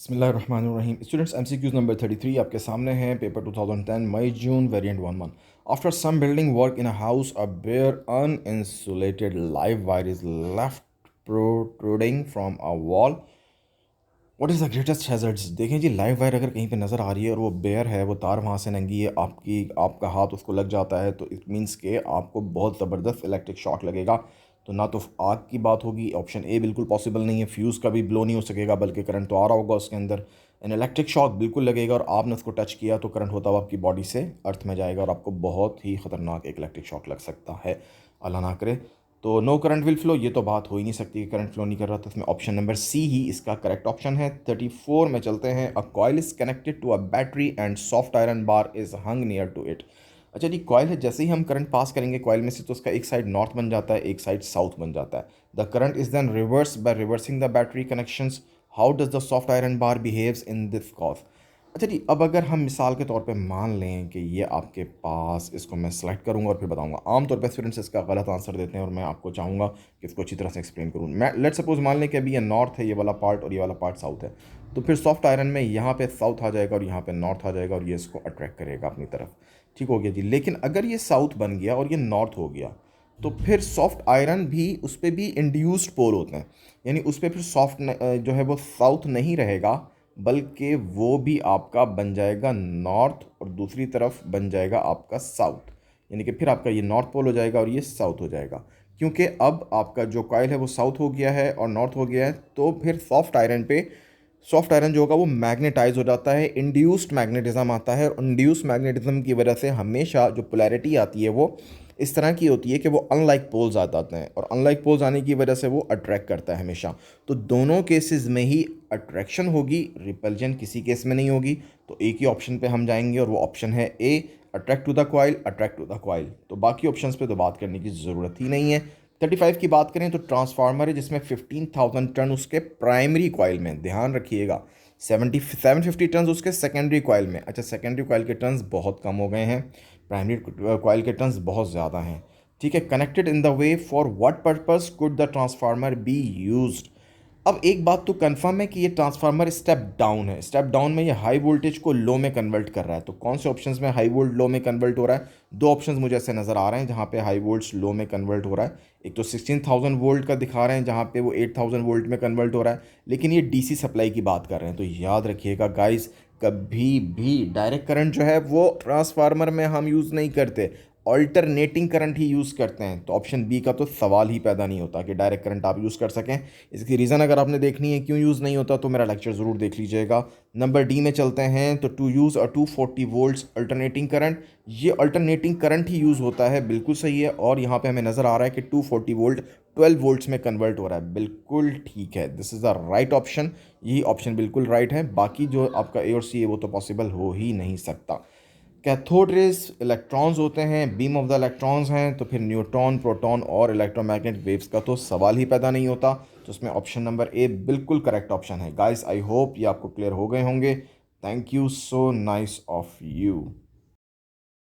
बिस्मिल्लाहिर्रहमानिर्रहीम। Students, MCQs number 33 आपके सामने हैं। पेपर 2010 मई जून variant 11। After some building work in a house, a bare uninsulated live wire is left protruding from a wall. What is the greatest hazards. देखें जी, live wire अगर कहीं पे नज़र आ रही है और वो बेयर है, वो तार वहाँ से नंगी है, आपका हाथ उसको लग जाता है, तो इट मीन्स के आपको बहुत ज़बरदस्त इलेक्ट्रिक शॉक लगेगा। तो ना तो आग की बात होगी, ऑप्शन ए बिल्कुल पॉसिबल नहीं है। फ्यूज़ का भी ब्लो नहीं हो सकेगा, बल्कि करंट तो आ रहा होगा उसके अंदर। एन इलेक्ट्रिक शॉक बिल्कुल लगेगा और आपने उसको टच किया तो करंट होता हुआ आपकी बॉडी से अर्थ में जाएगा और आपको बहुत ही ख़तरनाक एक इलेक्ट्रिक शॉक लग सकता है, अल्लाह ना करे। तो नो करंट विल फ्लो, ये तो बात हो ही नहीं सकती कि करंट फ्लो नहीं कर रहा। तो इसमें ऑप्शन नंबर सी ही इसका करेक्ट ऑप्शन है। 34 में चलते हैं। A coil is connected to a battery and soft iron bar is hung near to it. अच्छा जी, कॉइल है, जैसे ही हम करंट पास करेंगे कॉइल में से तो उसका एक साइड नॉर्थ बन जाता है, एक साइड साउथ बन जाता है। The current is then reverse by reversing the battery connections. How does the soft iron bar behaves in this cause. अच्छा जी, अब अगर हम मिसाल के तौर पे मान लें कि ये आपके पास, इसको मैं सेलेक्ट करूंगा और फिर बताऊंगा। आमतौर पे स्टूडेंट्स इसका गलत आंसर देते हैं और मैं आपको चाहूँगा कि इसको अच्छी तरह से एक्सप्लेन करूँ। मैं लेट सपोज मान लें कि अभी ये नॉर्थ है, ये वाला पार्ट, और ये वाला पार्ट साउथ है। तो फिर सॉफ्ट आयरन में यहाँ पे साउथ आ जाएगा और यहाँ पे नॉर्थ आ जाएगा और ये इसको अट्रैक्ट करेगा अपनी तरफ। ठीक हो गया जी। लेकिन अगर ये साउथ बन गया और ये नॉर्थ हो गया, तो फिर सॉफ्ट आयरन भी, उस पर भी इंड्यूस्ड पोल होते हैं, यानी उस पर फिर सॉफ्ट जो है वो साउथ नहीं रहेगा, बल्कि वो भी आपका बन जाएगा नॉर्थ और दूसरी तरफ बन जाएगा आपका साउथ। यानी कि फिर आपका ये नॉर्थ पोल हो जाएगा और ये साउथ हो जाएगा। क्योंकि अब आपका जो कॉइल है वो साउथ हो गया है और नॉर्थ हो गया है, तो फिर सॉफ्ट आयरन जो होगा वो मैग्नेटाइज हो जाता है, इंड्यूस्ड मैग्नेटिज्म आता है। और इंड्यूस्ड मैग्नेटिज्म की वजह से हमेशा जो पोलैरिटी आती है वो इस तरह की होती है कि वो अनलाइक पोल्स आ जाते हैं, और अनलाइक पोल्स आने की वजह से वो अट्रैक्ट करता है हमेशा। तो दोनों केसेस में ही अट्रैक्शन होगी, रिपल्जन किसी केस में नहीं होगी। तो एक ही ऑप्शन पे हम जाएंगे और वो ऑप्शन है A, attract to the coil, attract to the coil. तो बाकी ऑप्शंस पे तो बात करने की ज़रूरत ही नहीं है। 35 की बात करें तो ट्रांसफार्मर है जिसमें 15,000 टन उसके प्राइमरी कॉइल में, ध्यान रखिएगा। 750 टन उसके सेकेंडरी कॉइल में। अच्छा, सेकेंडरी कॉइल के टन्स बहुत कम हो गए हैं, प्राइमरी कॉइल के टन्स बहुत ज़्यादा हैं। ठीक है। Connected in the way, for what purpose could the transformer be used. अब एक बात तो कंफर्म है कि ये ट्रांसफार्मर स्टेप डाउन है। स्टेप डाउन में ये हाई वोल्टेज को लो में कन्वर्ट कर रहा है। तो कौन से ऑप्शंस में हाई वोल्ट लो में कन्वर्ट हो रहा है? दो ऑप्शंस मुझे ऐसे नज़र आ रहे हैं जहाँ पे हाई वोल्ट्स लो में कन्वर्ट हो रहा है। एक तो 16,000 वोल्ट का दिखा रहे हैं जहाँ पे वो 8,000 वोल्ट में कन्वर्ट हो रहा है, लेकिन ये डीसी सप्लाई की बात कर रहे हैं। तो याद रखिएगा गाइस, कभी भी डायरेक्ट करंट जो है वो ट्रांसफार्मर में हम यूज़ नहीं करते, ऑल्टरनेटिंग करंट ही यूज़ करते हैं। तो ऑप्शन बी का तो सवाल ही पैदा नहीं होता कि डायरेक्ट करंट आप यूज़ कर सकें। इसकी रीज़न अगर आपने देखनी है क्यों यूज़ नहीं होता, तो मेरा लेक्चर ज़रूर देख लीजिएगा। नंबर डी में चलते हैं। तो to use a 240 volts alternating current, ये अल्टरनेटिंग करंट ही यूज़ होता है, बिल्कुल सही है। और यहाँ पे हमें नज़र आ रहा है कि 240 वोल्ट 12 वोल्ट्स में कन्वर्ट हो रहा है, बिल्कुल ठीक है। This is the right option, यही ऑप्शन बिल्कुल राइट है। बाकी जो आपका ए और सी है वो तो पॉसिबल हो ही नहीं सकता। कैथोड रेज इलेक्ट्रॉन्स होते हैं, बीम ऑफ द इलेक्ट्रॉन्स हैं, तो फिर न्यूट्रॉन, प्रोटॉन और इलेक्ट्रोमैग्नेटिक वेव्स का तो सवाल ही पैदा नहीं होता। तो उसमें ऑप्शन नंबर ए बिल्कुल करेक्ट ऑप्शन है। गाइस, आई होप ये आपको क्लियर हो गए होंगे। Thank you, so nice of you.